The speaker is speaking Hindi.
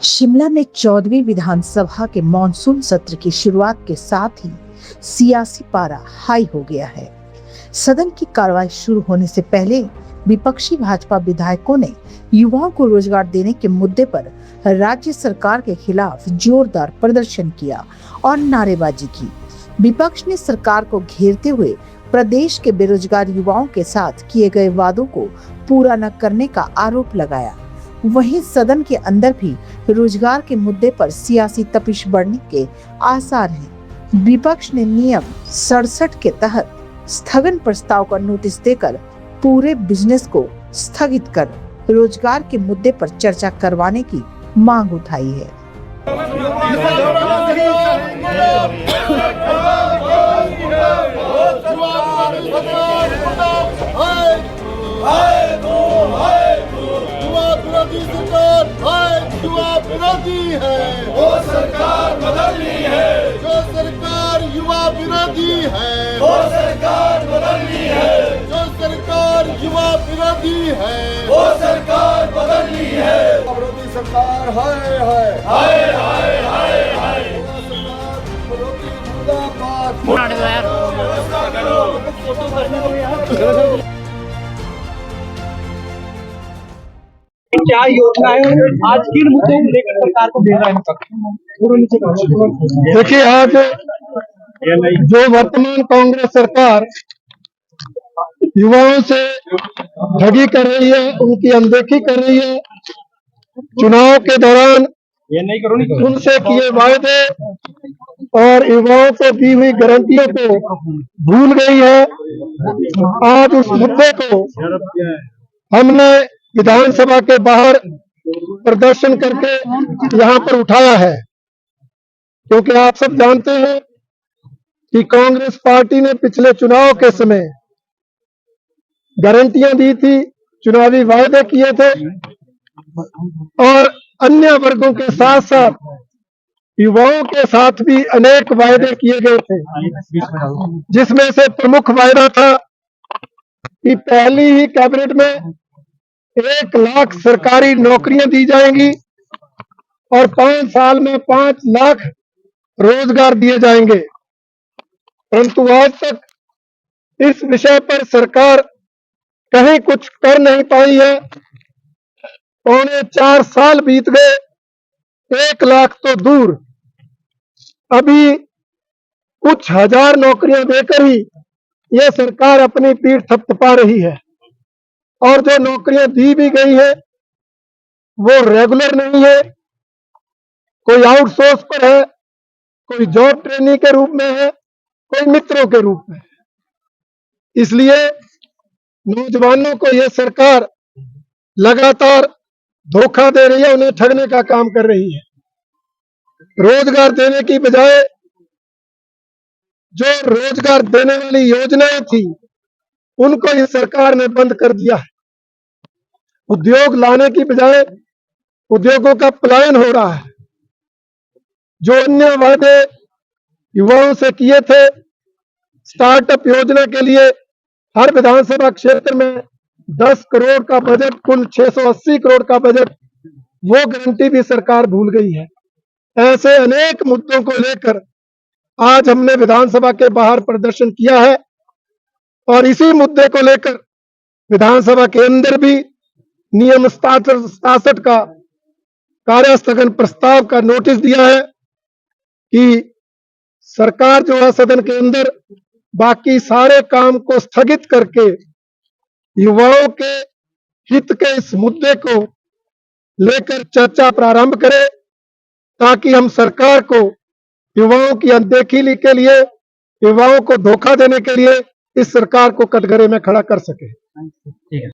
शिमला में 14वीं विधानसभा के मॉनसून सत्र की शुरुआत के साथ ही सियासी पारा हाई हो गया है। सदन की कार्रवाई शुरू होने से पहले विपक्षी भाजपा विधायकों ने युवाओं को रोजगार देने के मुद्दे पर राज्य सरकार के खिलाफ जोरदार प्रदर्शन किया और नारेबाजी की। विपक्ष ने सरकार को घेरते हुए प्रदेश के बेरोजगार युवाओं के साथ किए गए वादों को पूरा न करने का आरोप लगाया। वहीं सदन के अंदर भी रोजगार के मुद्दे पर सियासी तपिश बढ़ने के आसार हैं। विपक्ष ने नियम 67 के तहत स्थगन प्रस्ताव का नोटिस देकर पूरे बिजनेस को स्थगित कर रोजगार के मुद्दे पर चर्चा करवाने की मांग उठाई है। विरोधी है वो सरकार बदलनी है, जो सरकार युवा विरोधी है वो सरकार बदलनी है, जो सरकार युवा विरोधी है वो सरकार बदलनी है। विरोधी सरकार हाय हाय हाय हाय हाय हाय, विरोधी मुर्दाबाद। क्या योजना है, आज किन मुद्दों को लेकर सरकार को दे रहा है? देखिए, आज जो वर्तमान कांग्रेस सरकार युवाओं से ठगी कर रही है, उनकी अनदेखी कर रही है, चुनाव के दौरान उनसे किए वायदे और युवाओं को दी हुई गारंटियों को भूल गई है। आज उस मुद्दे को हमने विधानसभा के बाहर प्रदर्शन करके यहाँ पर उठाया है, क्योंकि आप सब जानते हैं कि कांग्रेस पार्टी ने पिछले चुनाव के समय गारंटियां दी थी, चुनावी वायदे किए थे और अन्य वर्गों के साथ साथ युवाओं के साथ भी अनेक वायदे किए गए थे, जिसमें से प्रमुख वायदा था कि पहली ही कैबिनेट में 1 लाख सरकारी नौकरियां दी जाएंगी और 5 साल में 5 लाख रोजगार दिए जाएंगे। परंतु आज तक इस विषय पर सरकार कहीं कुछ कर नहीं पाई है। 4.25 साल बीत गए, 1 लाख तो दूर, अभी कुछ हजार नौकरियां देकर ही यह सरकार अपनी पीठ थपथपा रही है। और जो नौकरियां दी भी गई है वो रेगुलर नहीं है, कोई आउटसोर्स पर है, कोई जॉब ट्रेनिंग के रूप में है, कोई मित्रों के रूप में है। इसलिए नौजवानों को यह सरकार लगातार धोखा दे रही है, उन्हें ठगने का काम कर रही है। रोजगार देने की बजाय जो रोजगार देने वाली योजनाएं थी उनको इस सरकार ने बंद कर दिया है। उद्योग लाने की बजाय उद्योगों का पलायन हो रहा है। जो अन्य वादे युवाओं से किए थे, स्टार्टअप योजना के लिए हर विधानसभा क्षेत्र में 10 करोड़ का बजट, कुल 680 करोड़ का बजट, वो गारंटी भी सरकार भूल गई है। ऐसे अनेक मुद्दों को लेकर आज हमने विधानसभा के बाहर प्रदर्शन किया है और इसी मुद्दे को लेकर विधानसभा के अंदर भी नियम 67 का कार्यस्थगन प्रस्ताव का नोटिस दिया है कि सरकार जो है सदन के अंदर बाकी सारे काम को स्थगित करके युवाओं के हित के इस मुद्दे को लेकर चर्चा प्रारंभ करे, ताकि हम सरकार को युवाओं की अनदेखी के लिए, युवाओं को धोखा देने के लिए इस सरकार को कटघरे में खड़ा कर सके।